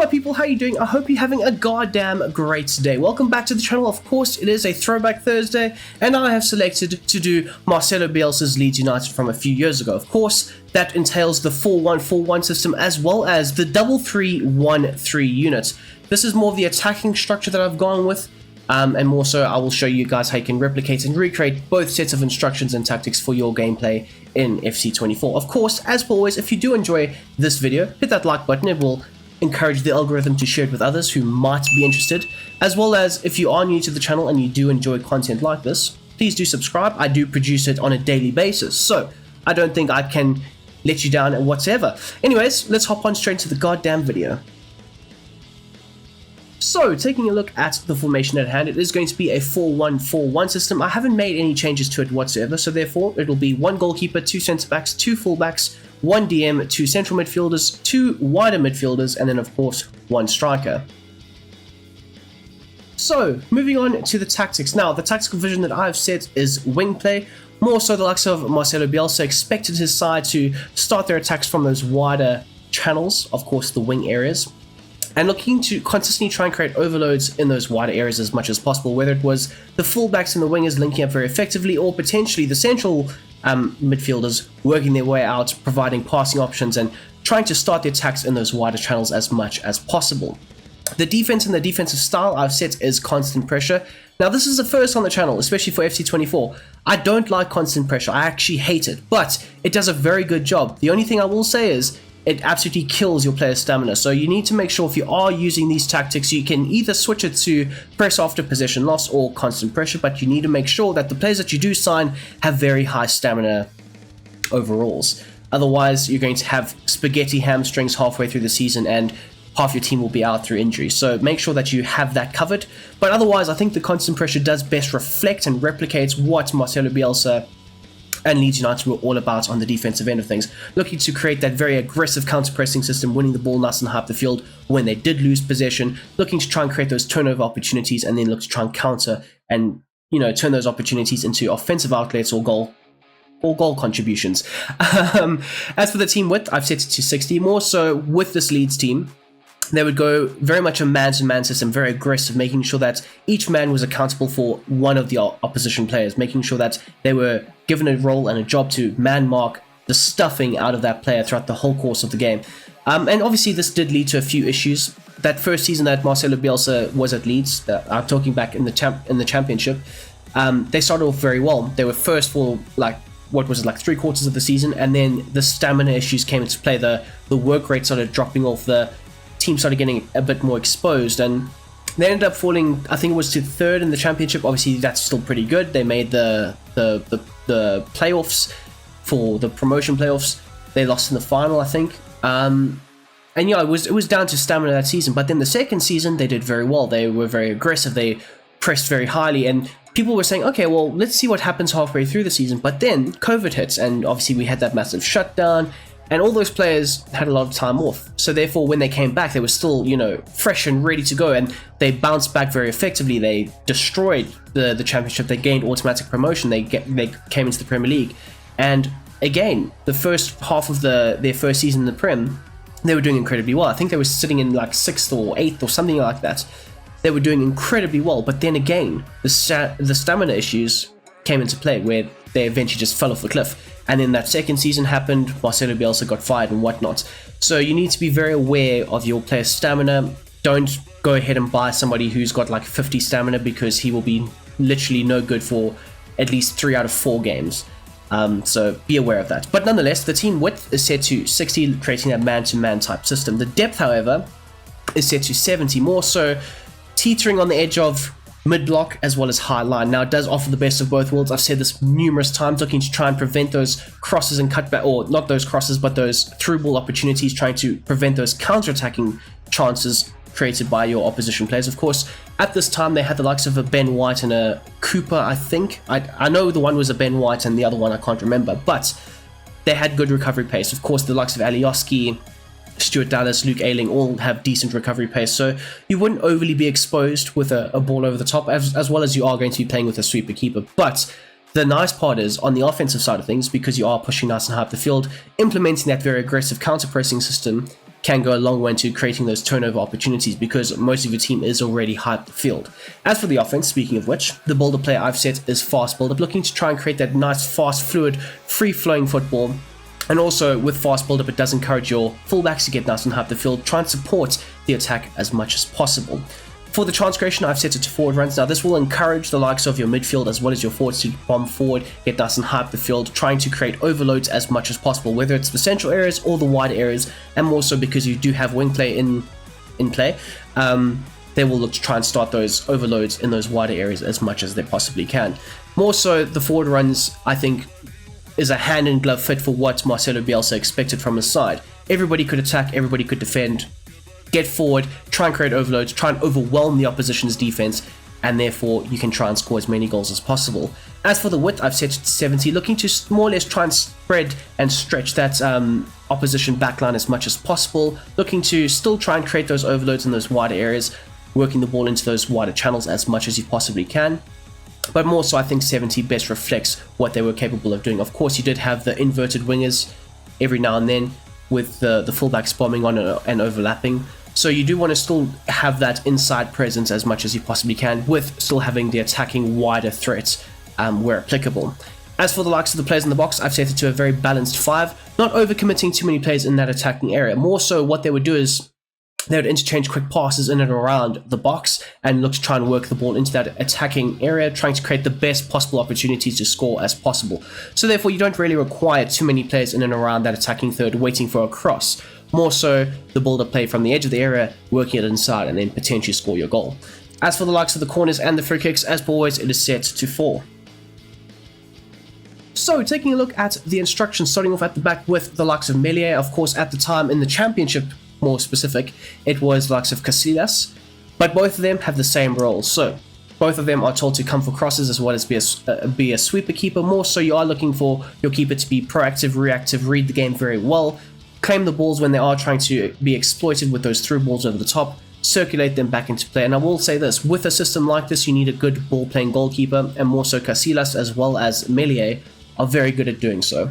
my people, how you doing? I hope you're having a goddamn great day. Welcome back to the channel. Of course, it is a Throwback Thursday, and I have selected to do Marcelo Bielsa's Leeds United from a few years ago. Of course, that entails the 4-1-4-1 system as well as the 3-3-1-3 unit. This is more of the attacking structure that I've gone with, and more so I will show you guys how you can replicate and recreate both sets of instructions and tactics for your gameplay in FC24. Of course, as always, if you do enjoy this video, hit that like button. It will encourage the algorithm to share it with others who might be interested, as well as if you are new to the channel and you do enjoy content like this, please do subscribe. I do produce it on a daily basis, so I don't think I can let you down whatsoever. Anyways, let's hop on straight into the goddamn video. So, taking a look at the formation at hand, it is going to be a 4-1-4-1 system. I haven't made any changes to it whatsoever, so therefore it will be 1 goalkeeper, 2 centre-backs, 2 full-backs, 1 DM, 2 central midfielders, 2 wider midfielders, and then of course 1 striker. So, moving on to the tactics. Now, the tactical vision that I've set is wing play. More so the likes of Marcelo Bielsa expected his side to start their attacks from those wider channels, of course the wing areas, and looking to consistently try and create overloads in those wider areas as much as possible, whether it was the fullbacks and the wingers linking up very effectively, or potentially the central midfielders working their way out, providing passing options and trying to start the attacks in those wider channels as much as possible. The defense and the defensive style I've set is constant pressure. Now this is the first on the channel, especially for FC24. I don't like constant pressure, I actually hate it, but it does a very good job. The only thing I will say is it absolutely kills your player's stamina, so you need to make sure if you are using these tactics, you can either switch it to press after possession loss or constant pressure, but you need to make sure that the players that you do sign have very high stamina overalls. Otherwise, you're going to have spaghetti hamstrings halfway through the season and half your team will be out through injury, so make sure that you have that covered. But otherwise, I think the constant pressure does best reflect and replicates what Marcelo Bielsa and Leeds United were all about on the defensive end of things, looking to create that very aggressive counter-pressing system, winning the ball nice and high up the field when they did lose possession, looking to try and create those turnover opportunities and then look to try and counter and, you know, turn those opportunities into offensive outlets or goal contributions. As for the team width, I've set it to 60. More so with this Leeds team, they would go very much a man-to-man system, very aggressive, making sure that each man was accountable for one of the opposition players, making sure that they were given a role and a job to man-mark the stuffing out of that player throughout the whole course of the game. And obviously this did lead to a few issues. That first season that Marcelo Bielsa was at Leeds, I'm talking back in the championship, they started off very well. They were first for like, what was it, like 3/4 of the season, and then the stamina issues came into play. The work rate started dropping off, the team started getting a bit more exposed, and they ended up falling, I think it was to 3rd in the championship. Obviously that's still pretty good. They made the playoffs, for the promotion playoffs. They lost in the final, I think, and yeah, it was down to stamina that season. But then the second season they did very well. They were very aggressive, they pressed very highly, and people were saying, okay, well, let's see what happens halfway through the season. But then COVID hits, and obviously we had that massive shutdown, and all those players had a lot of time off. So therefore, when they came back, they were still, you know, fresh and ready to go, and they bounced back very effectively. They destroyed the championship. They gained automatic promotion. They came into the Premier League, and again, the first half of their first season in the Prem, they were doing incredibly well. I think they were sitting in like 6th or 8th or something like that. They were doing incredibly well, but then again, the stamina issues came into play, where they eventually just fell off the cliff. And then that second season happened, Marcelo Bielsa got fired and whatnot. So you need to be very aware of your player's stamina. Don't go ahead and buy somebody who's got like 50 stamina, because he will be literally no good for at least 3 out of 4 games. So be aware of that. But nonetheless, the team width is set to 60, creating a man-to-man type system. The depth, however, is set to 70, more so teetering on the edge of mid-block as well as high line. Now it does offer the best of both worlds. I've said this numerous times, looking to try and prevent those crosses and cutback, or not those crosses, but those through ball opportunities, trying to prevent those counter-attacking chances created by your opposition players. Of course, at this time they had the likes of a Ben White and a Cooper, I think. I know the one was a Ben White and the other one I can't remember, but they had good recovery pace. Of course, the likes of Alioski, Stuart Dallas, Luke Ayling all have decent recovery pace, so you wouldn't overly be exposed with a ball over the top, as well as you are going to be playing with a sweeper keeper. But the nice part is, on the offensive side of things, because you are pushing nice and high up the field, implementing that very aggressive counter-pressing system can go a long way into creating those turnover opportunities because most of your team is already high up the field. As for the offense, speaking of which, the build-up play I've set is fast build-up, looking to try and create that nice, fast, fluid, free-flowing football. And also, with fast build-up, it does encourage your fullbacks to get nice and high up the field, try and support the attack as much as possible. For the chance creation, I've set it to forward runs. Now, this will encourage the likes of your midfield as well as your forwards to bomb forward, get nice and high up the field, trying to create overloads as much as possible, whether it's the central areas or the wide areas, and more so because you do have wing play in play. They will look to try and start those overloads in those wider areas as much as they possibly can. More so, the forward runs, I think, is a hand-in-glove fit for what Marcelo Bielsa expected from his side. Everybody could attack, everybody could defend, get forward, try and create overloads, try and overwhelm the opposition's defense, and therefore you can try and score as many goals as possible. As for the width, I've set it to 70, looking to more or less try and spread and stretch that opposition backline as much as possible, looking to still try and create those overloads in those wider areas, working the ball into those wider channels as much as you possibly can. But more so, I think 70 best reflects what they were capable of doing. Of course, you did have the inverted wingers every now and then, with the fullbacks bombing on and overlapping. So you do want to still have that inside presence as much as you possibly can, with still having the attacking wider threats where applicable. As for the likes of the players in the box, I've set it to a very balanced 5, not overcommitting too many players in that attacking area. More so, what they would do is they would interchange quick passes in and around the box and look to try and work the ball into that attacking area, trying to create the best possible opportunities to score as possible. So therefore, you don't really require too many players in and around that attacking third waiting for a cross. More so, the build-up play from the edge of the area, working it inside and then potentially score your goal. As for the likes of the corners and the free kicks, as always, it is set to 4. So, taking a look at the instructions, starting off at the back with the likes of Melee. Of course, at the time in the championship, more specific, it was the likes of Casillas, but both of them have the same roles. So both of them are told to come for crosses as well as be a sweeper keeper. More so, you are looking for your keeper to be proactive, reactive, read the game very well, claim the balls when they are trying to be exploited with those through balls over the top, circulate them back into play. And I will say this, with a system like this, you need a good ball playing goalkeeper, and more so Casillas as well as Melie are very good at doing so.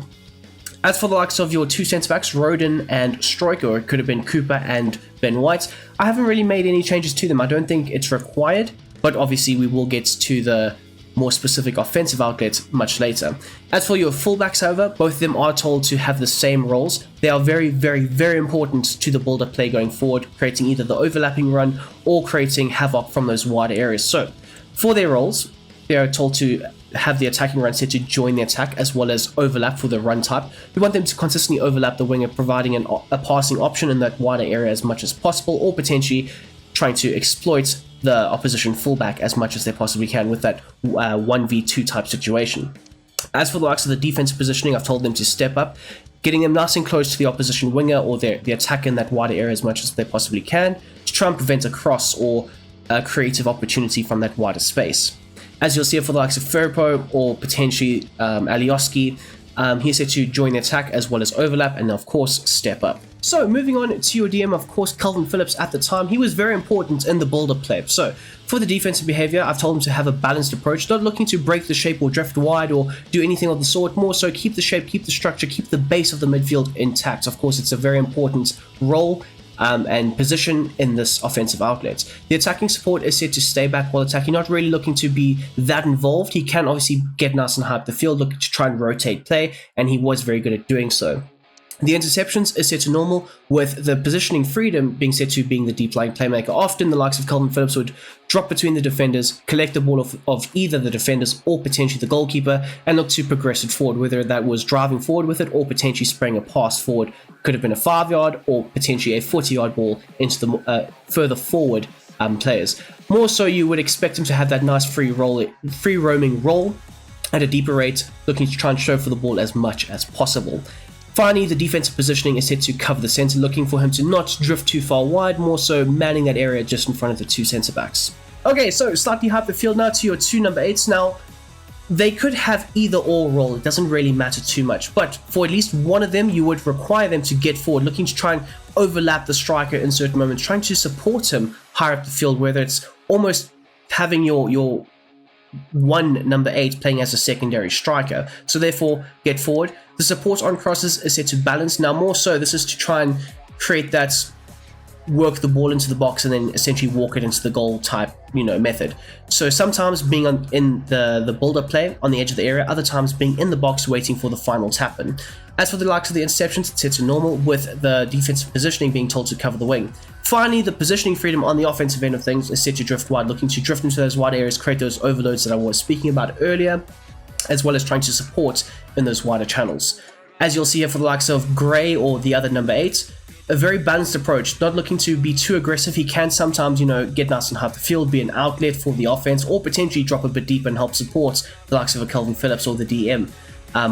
As for the likes of your two centre-backs, Rodin and Striker, or it could have been Cooper and Ben White, I haven't really made any changes to them. I don't think it's required, but obviously we will get to the more specific offensive outlets much later. As for your fullbacks, however, both of them are told to have the same roles. They are very, very, very important to the build-up play going forward, creating either the overlapping run or creating havoc from those wider areas. So, for their roles, they are told to have the attacking run set to join the attack as well as overlap for the run type. We want them to consistently overlap the winger, providing a passing option in that wider area as much as possible, or potentially trying to exploit the opposition fullback as much as they possibly can with that 1v2 type situation. As for the likes of the defensive positioning, I've told them to step up, getting them nice and close to the opposition winger or the attack in that wider area as much as they possibly can to try and prevent a cross or a creative opportunity from that wider space. As you'll see for the likes of Firpo or potentially Alioski, he's set to join the attack as well as overlap and of course step up. So moving on to your DM, of course, Calvin Phillips at the time, he was very important in the build-up play. So for the defensive behavior, I've told him to have a balanced approach, not looking to break the shape or drift wide or do anything of the sort, more so keep the shape, keep the structure, keep the base of the midfield intact. Of course, it's a very important role and position in this offensive outlet. The attacking support is set to stay back while attacking, not really looking to be that involved. He can obviously get nice and high up the field, looking to try and rotate play, and he was very good at doing so. The interceptions is set to normal, with the positioning freedom being set to being the deep lying playmaker. Often the likes of Calvin Phillips would drop between the defenders, collect the ball of either the defenders or potentially the goalkeeper, and look to progress it forward, whether that was driving forward with it or potentially spraying a pass forward. Could have been a 5-yard or potentially a 40-yard ball into the further forward players. More so, you would expect him to have that nice free roaming role at a deeper rate, looking to try and show for the ball as much as possible. Finally, the defensive positioning is set to cover the centre, looking for him to not drift too far wide, more so manning that area just in front of the two centre-backs. Okay, so slightly high up the field now to your two number 8s. Now, they could have either or role, it doesn't really matter too much, but for at least one of them, you would require them to get forward, looking to try and overlap the striker in certain moments, trying to support him higher up the field, whether it's almost having your one number 8 playing as a secondary striker. So therefore, get forward. The support on crosses is set to balance. Now more so, this is to try and create that work the ball into the box and then essentially walk it into the goal type, method. So sometimes being in the build-up play on the edge of the area, other times being in the box waiting for the final tap-in. As for the likes of the interceptions, it's set to normal, with the defensive positioning being told to cover the wing. Finally, the positioning freedom on the offensive end of things is set to drift wide, looking to drift into those wide areas, create those overloads that I was speaking about earlier, as well as trying to support in those wider channels. As you'll see here for the likes of Gray or the other number 8, a very balanced approach, not looking to be too aggressive. He can sometimes, get nice and high the field, be an outlet for the offense, or potentially drop a bit deeper and help support the likes of a Calvin Phillips or the DM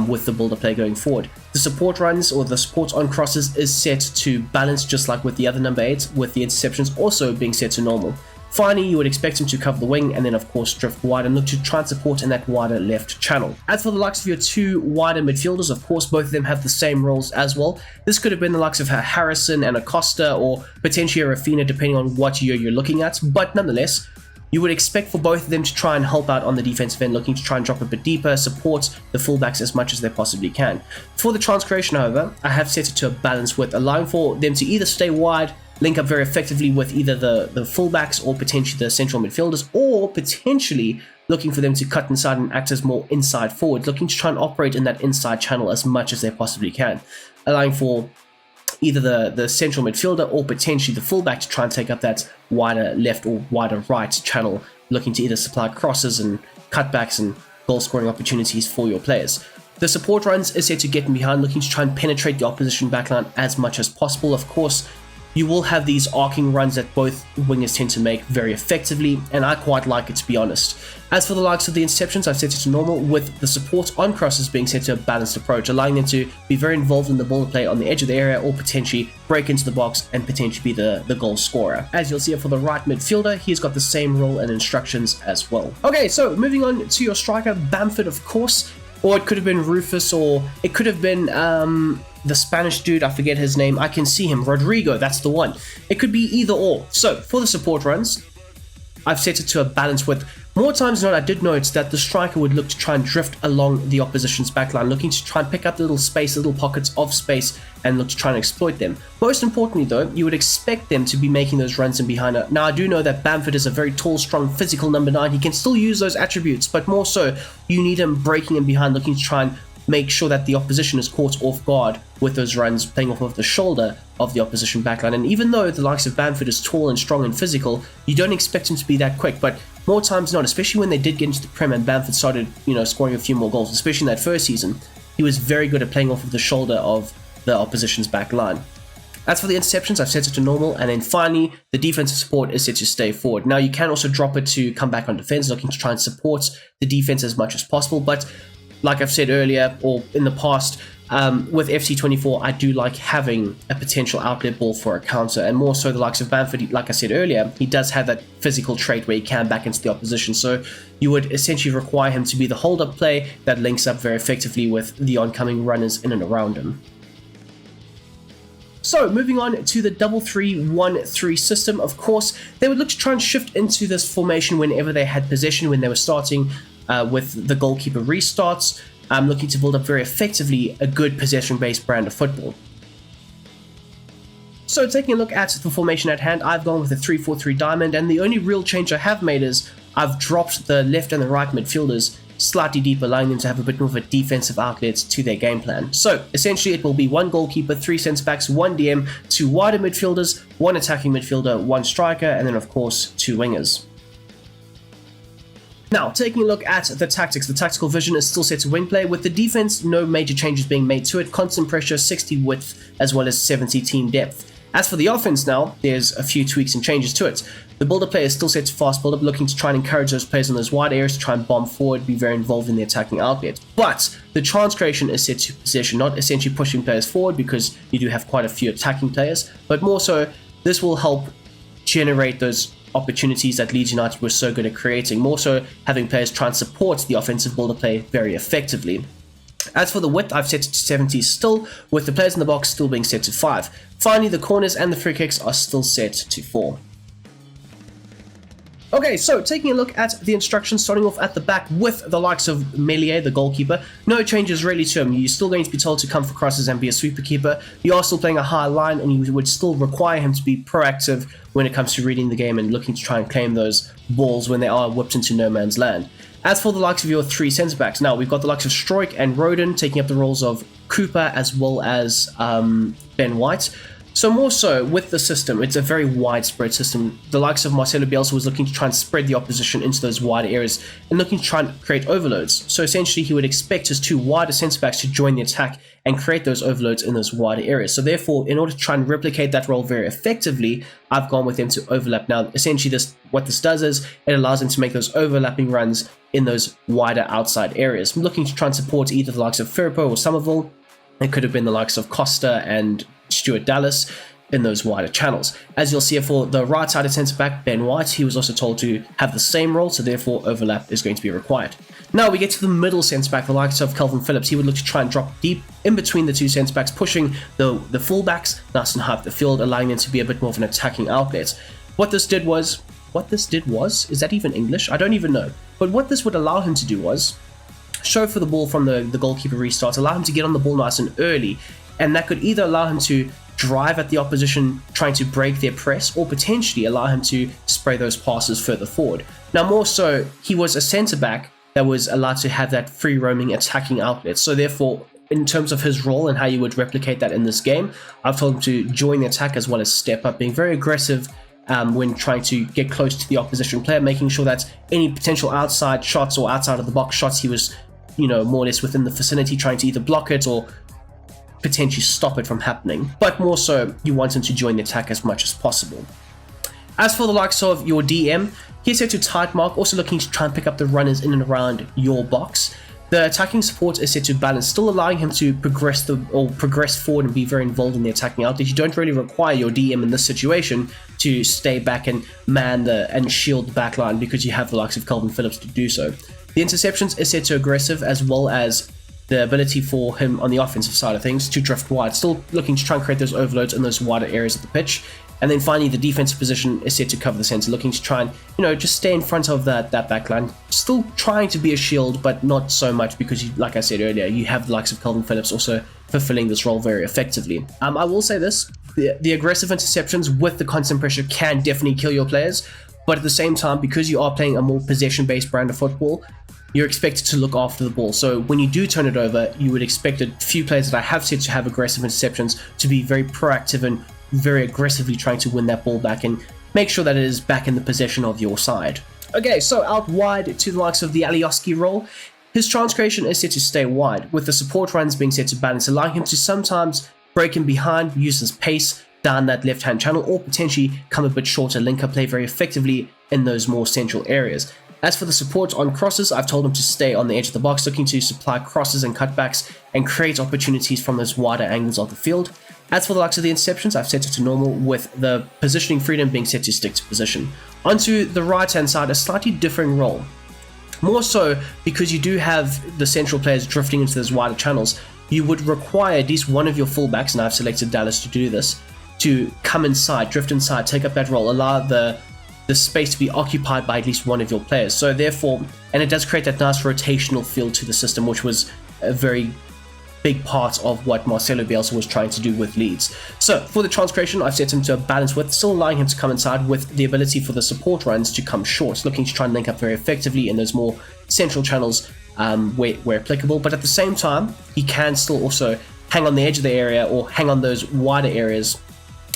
with the build-up play going forward. The support runs or the support on crosses is set to balance, just like with the other number 8, with the interceptions also being set to normal. Finally, you would expect him to cover the wing and then of course drift wide and look to try and support in that wider left channel. As for the likes of your two wider midfielders, of course both of them have the same roles as well. This could have been the likes of Harrison and Acosta, or potentially a Rafinha depending on what year you're looking at, but nonetheless, you would expect for both of them to try and help out on the defensive end, looking to try and drop a bit deeper, support the fullbacks as much as they possibly can. For the chance creation, however, I have set it to a balance, with allowing for them to either stay wide, link up very effectively with either the fullbacks or potentially the central midfielders, or potentially looking for them to cut inside and act as more inside forwards, looking to try and operate in that inside channel as much as they possibly can, allowing for either the central midfielder or potentially the fullback to try and take up that wider left or wider right channel, looking to either supply crosses and cutbacks and goal scoring opportunities for your players. The support runs is set to get in behind, looking to try and penetrate the opposition backline as much as possible. Of course, you will have these arcing runs that both wingers tend to make very effectively, and I quite like it, to be honest. As for the likes of the interceptions, I've set it to normal, with the support on crosses being set to a balanced approach, allowing them to be very involved in the ball play on the edge of the area, or potentially break into the box and potentially be the goal scorer. As you'll see for the right midfielder, he's got the same role and instructions as well. Okay, so moving on to your striker, Bamford, of course, or it could have been Rufus, or it could have been the Spanish dude, I forget his name. I can see him, Rodrigo, that's the one. It could be either or. So for the support runs, I've set it to a balance, with more times than not, I did note that the striker would look to try and drift along the opposition's backline, looking to try and pick up little pockets of space and look to try and exploit them. Most importantly though, you would expect them to be making those runs in behind her. Now I do know that Bamford is a very tall, strong, physical number 9. He can still use those attributes, but more so, you need him breaking in behind, looking to try and make sure that the opposition is caught off guard with those runs, playing off of the shoulder of the opposition backline. And even though the likes of Bamford is tall and strong and physical, you don't expect him to be that quick, but more times than not, especially when they did get into the Prem and Bamford started, scoring a few more goals, especially in that first season, he was very good at playing off of the shoulder of the opposition's back line. As for the interceptions, I've set it to normal, and then finally, the defensive support is set to stay forward. Now, you can also drop it to come back on defense, looking to try and support the defense as much as possible, but like I've said earlier, or in the past, with FC24, I do like having a potential outlet ball for a counter, and more so the likes of Bamford, like I said earlier, he does have that physical trait where he can back into the opposition, so you would essentially require him to be the hold-up play that links up very effectively with the oncoming runners in and around him. So, moving on to the 3-3-1-3 system, of course, they would look to try and shift into this formation whenever they had possession, when they were starting with the goalkeeper restarts, looking to build up very effectively a good possession-based brand of football. So taking a look at the formation at hand, I've gone with a 3-4-3 diamond, and the only real change I have made is I've dropped the left and the right midfielders slightly deeper, allowing them to have a bit more of a defensive outlet to their game plan. So essentially it will be one goalkeeper, 3 centre-backs, 1 DM, 2 wider midfielders, 1 attacking midfielder, 1 striker, and then of course 2 wingers. Now, taking a look at the tactics, the tactical vision is still set to wing play, with the defense no major changes being made to it, constant pressure, 60 width, as well as 70 team depth. As for the offense now, there's a few tweaks and changes to it. The builder play is still set to fast build up, looking to try and encourage those players in those wide areas to try and bomb forward, be very involved in the attacking outlet. But the chance creation is set to possession, not essentially pushing players forward, because you do have quite a few attacking players, but more so, this will help generate those opportunities that Leeds United were so good at creating, more so having players try and support the offensive builder play very effectively. As for the width, I've set it to 70 still, with the players in the box still being set to 5. Finally, the corners and the free kicks are still set to 4. Okay, so taking a look at the instructions, starting off at the back with the likes of Melie, the goalkeeper, no changes really to him. You're still going to be told to come for crosses and be a sweeper keeper. You are still playing a high line, and you would still require him to be proactive when it comes to reading the game and looking to try and claim those balls when they are whipped into no man's land. As for the likes of your three centre-backs, now we've got the likes of Struijk and Roden taking up the roles of Cooper as well as Ben White. So more so with the system, it's a very widespread system. The likes of Marcelo Bielsa was looking to try and spread the opposition into those wider areas and looking to try and create overloads. So essentially he would expect his two wider centre-backs to join the attack and create those overloads in those wider areas. So therefore, in order to try and replicate that role very effectively, I've gone with them to overlap. Now, essentially what this does is it allows them to make those overlapping runs in those wider outside areas. I'm looking to try and support either the likes of Firpo or Somerville. It could have been the likes of Costa and Stuart Dallas in those wider channels. As you'll see for the right-sided centre-back, Ben White, he was also told to have the same role, so therefore overlap is going to be required. Now we get to the middle centre-back, the likes of Calvin Phillips. He would look to try and drop deep in between the two centre-backs, pushing the full-backs nice and high up the field, allowing them to be a bit more of an attacking outlet. What this did was, is that even English? I don't even know. But what this would allow him to do was show for the ball from the goalkeeper restart, allow him to get on the ball nice and early, and that could either allow him to drive at the opposition trying to break their press, or potentially allow him to spray those passes further forward. Now more so, he was a centre-back that was allowed to have that free roaming attacking outlet, so therefore in terms of his role and how you would replicate that in this game, I've told him to join the attack as well as step up, being very aggressive when trying to get close to the opposition player, making sure that any potential outside shots or outside of the box shots, he was more or less within the vicinity, trying to either block it or potentially stop it from happening. But more so, you want him to join the attack as much as possible. As for the likes of your DM, he's set to tight mark, also looking to try and pick up the runners in and around your box. The attacking support is set to balance, still allowing him to progress forward and be very involved in the attacking outlet. You don't really require your DM in this situation to stay back and man and shield the backline, because you have the likes of Calvin Phillips to do so. The interceptions is set to aggressive, as well as the ability for him on the offensive side of things to drift wide, still looking to try and create those overloads in those wider areas of the pitch. And then finally, the defensive position is set to cover the centre, looking to try and just stay in front of that back line, still trying to be a shield, but not so much, because like I said earlier, you have the likes of Calvin Phillips also fulfilling this role very effectively. I will say this, the aggressive interceptions with the constant pressure can definitely kill your players, but at the same time, because you are playing a more possession-based brand of football, you're expected to look after the ball. So when you do turn it over, you would expect a few players that I have said to have aggressive interceptions to be very proactive and very aggressively trying to win that ball back and make sure that it is back in the possession of your side. Okay, so out wide to the likes of the Alioski role, his chance creation is set to stay wide, with the support runs being set to balance, allowing him to sometimes break in behind, use his pace down that left-hand channel, or potentially come a bit shorter, link up play very effectively in those more central areas. As for the support on crosses, I've told him to stay on the edge of the box, looking to supply crosses and cutbacks and create opportunities from those wider angles of the field. As for the likes of the interceptions, I've set it to normal, with the positioning freedom being set to stick to position. Onto the right-hand side, a slightly differing role. More so because you do have the central players drifting into those wider channels, you would require at least one of your fullbacks, and I've selected Dallas to do this, to come inside, drift inside, take up that role, allow the space to be occupied by at least one of your players. So therefore, and it does create that nice rotational feel to the system, which was a very big part of what Marcelo Bielsa was trying to do with Leeds. So for the chance creation, I've set him to a balance width, still allowing him to come inside with the ability for the support runs to come short, looking to try and link up very effectively in those more central channels where applicable. But at the same time, he can still also hang on the edge of the area or hang on those wider areas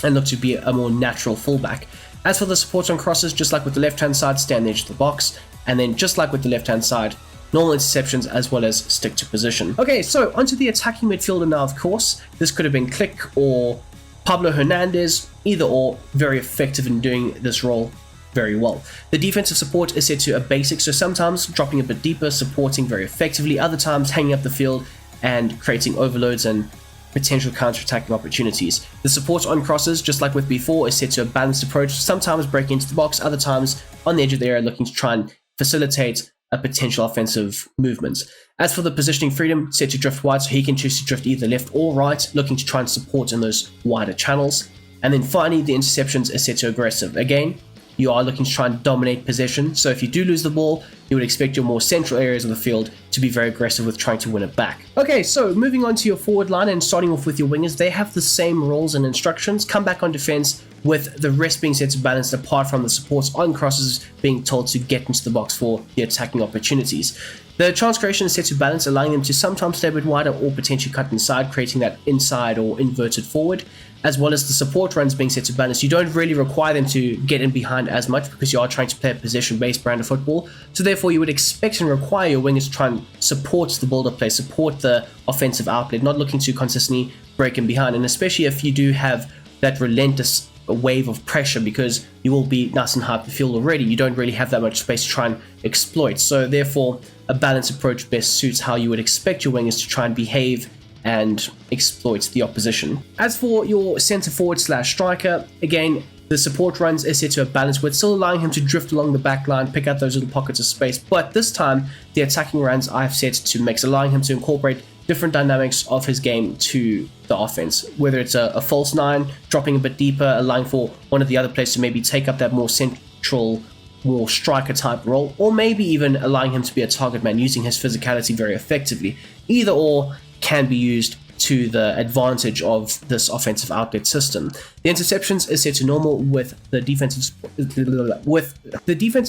and look to be a more natural fullback. As for the support on crosses, just like with the left-hand side, stay on the edge of the box, and then just like with the left-hand side, normal interceptions as well as stick to position. Okay, so onto the attacking midfielder now, of course. This could have been Click or Pablo Hernandez, either or, very effective in doing this role very well. The defensive support is set to a basic, so sometimes dropping a bit deeper, supporting very effectively, other times hanging up the field and creating overloads and potential counter-attacking opportunities. The support on crosses, just like with before, is set to a balanced approach, sometimes breaking into the box, other times on the edge of the area, looking to try and facilitate a potential offensive movement. As for the positioning freedom, set to drift wide, so he can choose to drift either left or right, looking to try and support in those wider channels. And then finally, the interceptions is set to aggressive. Again, you are looking to try and dominate possession. So if you do lose the ball, you would expect your more central areas of the field to be very aggressive with trying to win it back. Okay, so moving on to your forward line and starting off with your wingers, they have the same roles and instructions. Come back on defense, with the rest being set to balance apart from the supports on crosses being told to get into the box for the attacking opportunities. The chance creation is set to balance, allowing them to sometimes stay a bit wider or potentially cut inside, creating that inside or inverted forward, as well as the support runs being set to balance. You don't really require them to get in behind as much because you are trying to play a possession-based brand of football. So therefore, you would expect and require your wingers to try and support the build-up play, support the offensive outlet, not looking to consistently break in behind. And especially if you do have that relentless wave of pressure, because you will be nice and high up the field already, you don't really have that much space to try and exploit. So therefore, a balanced approach best suits how you would expect your wingers to try and behave and exploit the opposition. As for your centre forward / striker, again, the support runs is set to a balance with, still allowing him to drift along the back line, pick out those little pockets of space, but this time the attacking runs I've set to mix, allowing him to incorporate different dynamics of his game to the offense, whether it's a false nine, dropping a bit deeper, allowing for one of the other players to maybe take up that more central, more striker type role, or maybe even allowing him to be a target man, using his physicality very effectively. Either or can be used to the advantage of this offensive outlet system. The interceptions is set to normal, with the defensive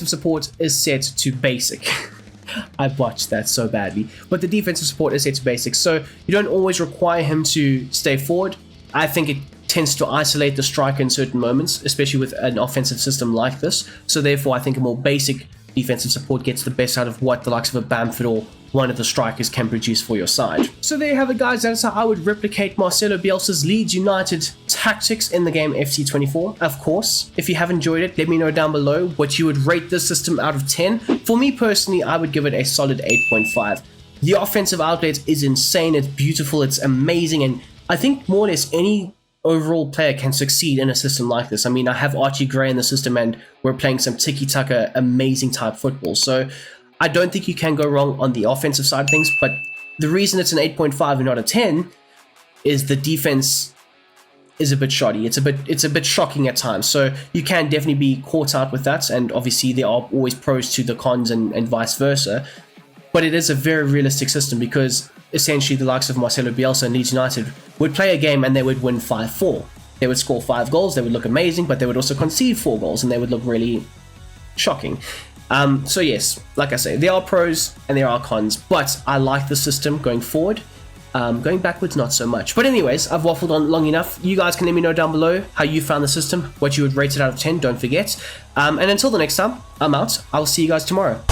support is set to basic. I botched that so badly, but the defensive support is set to basic, so you don't always require him to stay forward. I think it tends to isolate the striker in certain moments, especially with an offensive system like this. So therefore, I think a more basic defensive support gets the best out of what the likes of a Bamford or one of the strikers can produce for your side. So there you have it, guys. That's how I would replicate Marcelo Bielsa's Leeds United tactics in the game FC24. Of course, if you have enjoyed it, let me know down below what you would rate this system out of 10. For me personally, I would give it a solid 8.5. The offensive outlet is insane, it's beautiful, it's amazing, and I think more or less any overall player can succeed in a system like this. I mean, I have Archie Gray in the system and we're playing some tiki-taka amazing type football, so I don't think you can go wrong on the offensive side of things. But the reason it's an 8.5 and not a 10 is the defense is a bit shoddy. It's a bit shocking at times, so you can definitely be caught out with that, and obviously there are always pros to the cons and vice versa. But it is a very realistic system, because essentially the likes of Marcelo Bielsa and Leeds United would play a game and they would win 5-4. They would score 5 goals, they would look amazing, but they would also concede 4 goals and they would look really shocking. So yes, like I say, there are pros and there are cons, but I like the system going forward. Going backwards, not so much. But anyways, I've waffled on long enough. You guys can let me know down below how you found the system, what you would rate it out of 10, don't forget. And until the next time, I'm out. I'll see you guys tomorrow.